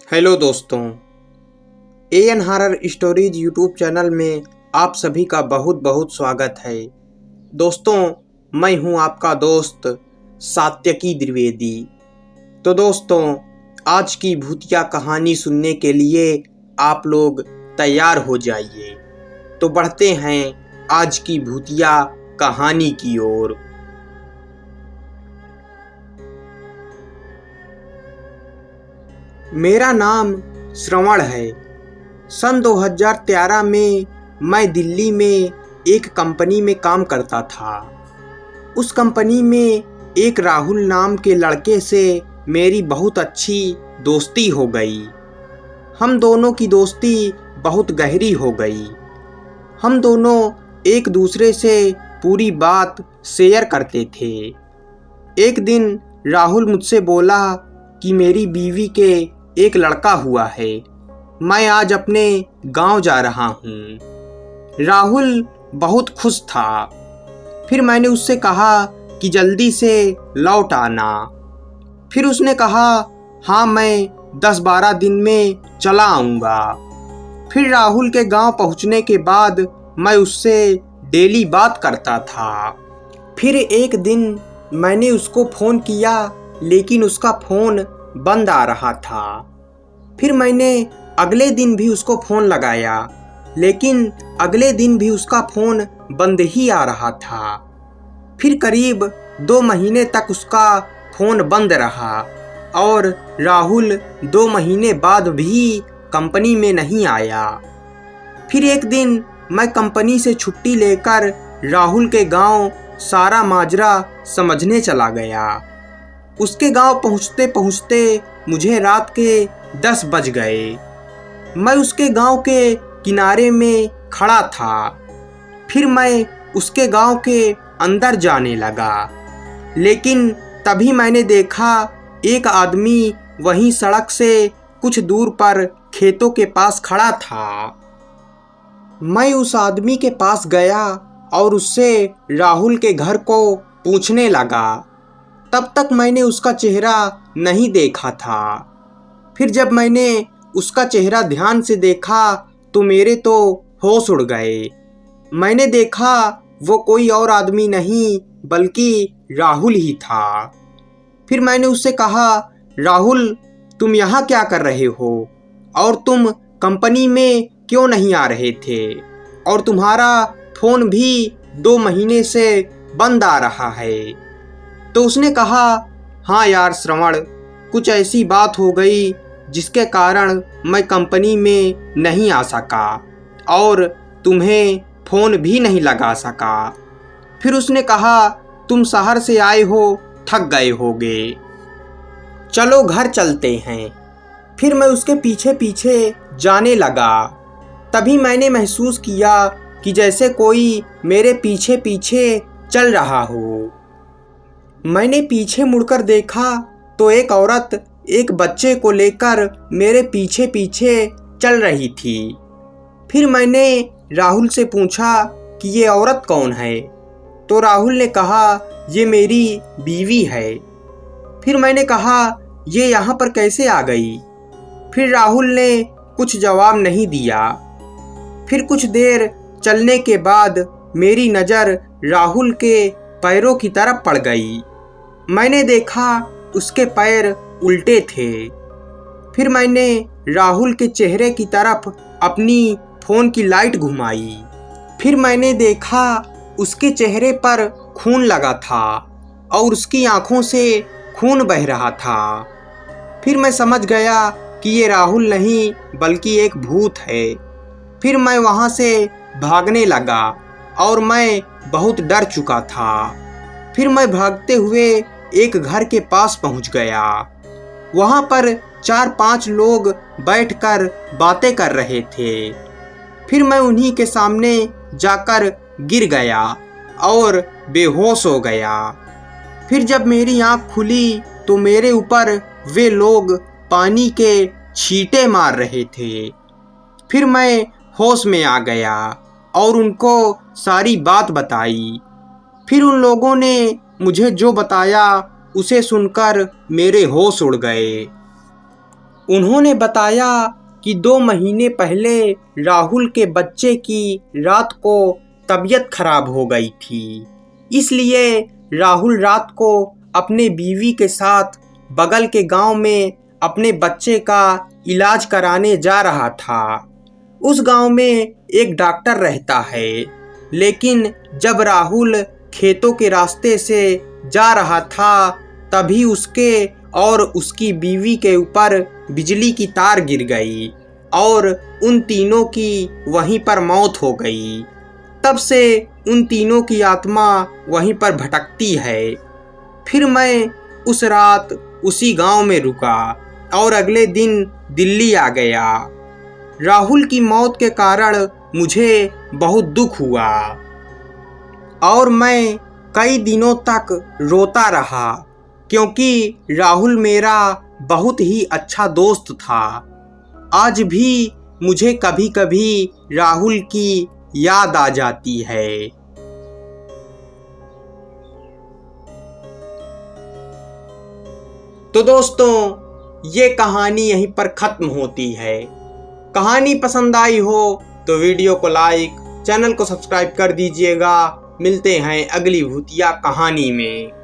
Hello दोस्तों, AN horror stories YouTube channel में आप सभी का बहुत बहुत स्वागत है। दोस्तों, मैं हूं आपका दोस्त सात्यकी द्विवेदी। तो दोस्तों, आज की भूतिया कहानी सुनने के लिए आप लोग तैयार हो जाइए। तो बढ़ते हैं आज की भूतिया कहानी की ओर। मेरा नाम श्रवण है। सन 2013 में मैं दिल्ली में एक कंपनी में काम करता था। उस कंपनी में एक राहुल नाम के लड़के से मेरी बहुत अच्छी दोस्ती हो गई। हम दोनों की दोस्ती बहुत गहरी हो गई। हम दोनों एक दूसरे से पूरी बात शेयर करते थे। एक दिन राहुल मुझसे बोला कि मेरी बीवी के एक लड़का हुआ है, मैं आज अपने गांव जा रहा हूँ। राहुल बहुत खुश था। फिर मैंने उससे कहा कि जल्दी से लौट आना। फिर उसने कहा हाँ, मैं 10-12 दिन में चला आऊँगा। फिर राहुल के गांव पहुँचने के बाद मैं उससे डेली बात करता था। फिर एक दिन मैंने उसको फ़ोन किया, लेकिन उसका फ़ोन बंद आ रहा था। फिर मैंने अगले दिन भी उसको फ़ोन लगाया, लेकिन अगले दिन भी उसका फ़ोन बंद ही आ रहा था। फिर करीब 2 महीने तक उसका फ़ोन बंद रहा और राहुल 2 महीने बाद भी कंपनी में नहीं आया। फिर एक दिन मैं कंपनी से छुट्टी लेकर राहुल के गांव सारा माजरा समझने चला गया। उसके गांव पहुंचते पहुंचते मुझे रात के 10 बज गए। मैं उसके गांव के किनारे में खड़ा था। फिर मैं उसके गांव के अंदर जाने लगा, लेकिन तभी मैंने देखा एक आदमी वहीं सड़क से कुछ दूर पर खेतों के पास खड़ा था। मैं उस आदमी के पास गया और उससे राहुल के घर को पूछने लगा। तब तक मैंने उसका चेहरा नहीं देखा था। फिर जब मैंने उसका चेहरा ध्यान से देखा तो मेरे तो होश उड़ गए। मैंने देखा वो कोई और आदमी नहीं बल्कि राहुल ही था। फिर मैंने उससे कहा, राहुल, तुम यहाँ क्या कर रहे हो और तुम कंपनी में क्यों नहीं आ रहे थे, और तुम्हारा फ़ोन भी 2 महीने से बंद आ रहा है। तो उसने कहा, हाँ यार श्रवण, कुछ ऐसी बात हो गई जिसके कारण मैं कंपनी में नहीं आ सका और तुम्हें फ़ोन भी नहीं लगा सका। फिर उसने कहा, तुम शहर से आए हो, थक गए होगे, चलो घर चलते हैं। फिर मैं उसके पीछे पीछे जाने लगा। तभी मैंने महसूस किया कि जैसे कोई मेरे पीछे पीछे चल रहा हो। मैंने पीछे मुड़कर देखा तो एक औरत एक बच्चे को लेकर मेरे पीछे पीछे चल रही थी। फिर मैंने राहुल से पूछा कि ये औरत कौन है, तो राहुल ने कहा, ये मेरी बीवी है। फिर मैंने कहा, ये यहाँ पर कैसे आ गई? फिर राहुल ने कुछ जवाब नहीं दिया। फिर कुछ देर चलने के बाद मेरी नज़र राहुल के पैरों की तरफ पड़ गई। मैंने देखा उसके पैर उल्टे थे। फिर मैंने राहुल के चेहरे की तरफ अपनी फ़ोन की लाइट घुमाई। फिर मैंने देखा उसके चेहरे पर खून लगा था और उसकी आँखों से खून बह रहा था। फिर मैं समझ गया कि ये राहुल नहीं बल्कि एक भूत है। फिर मैं वहाँ से भागने लगा और मैं बहुत डर चुका था। फिर मैं भागते हुए एक घर के पास पहुँच गया। वहाँ पर 4-5 लोग बैठकर बातें कर रहे थे। फिर मैं उन्हीं के सामने जाकर गिर गया और बेहोश हो गया। फिर जब मेरी आँख खुली तो मेरे ऊपर वे लोग पानी के छींटे मार रहे थे। फिर मैं होश में आ गया और उनको सारी बात बताई। फिर उन लोगों ने मुझे जो बताया उसे सुनकर मेरे होश उड़ गए। उन्होंने बताया कि 2 महीने पहले राहुल के बच्चे की रात को तबीयत खराब हो गई थी, इसलिए राहुल रात को अपने बीवी के साथ बगल के गांव में अपने बच्चे का इलाज कराने जा रहा था। उस गांव में एक डॉक्टर रहता है, लेकिन जब राहुल खेतों के रास्ते से जा रहा था तभी उसके और उसकी बीवी के ऊपर बिजली की तार गिर गई और उन तीनों की वहीं पर मौत हो गई। तब से उन तीनों की आत्मा वहीं पर भटकती है। फिर मैं उस रात उसी गांव में रुका और अगले दिन दिल्ली आ गया। राहुल की मौत के कारण मुझे बहुत दुख हुआ और मैं कई दिनों तक रोता रहा, क्योंकि राहुल मेरा बहुत ही अच्छा दोस्त था। आज भी मुझे कभी कभी राहुल की याद आ जाती है। तो दोस्तों, ये कहानी यहीं पर खत्म होती है। कहानी पसंद आई हो तो वीडियो को लाइक, चैनल को सब्सक्राइब कर दीजिएगा। मिलते हैं अगली भूतिया कहानी में।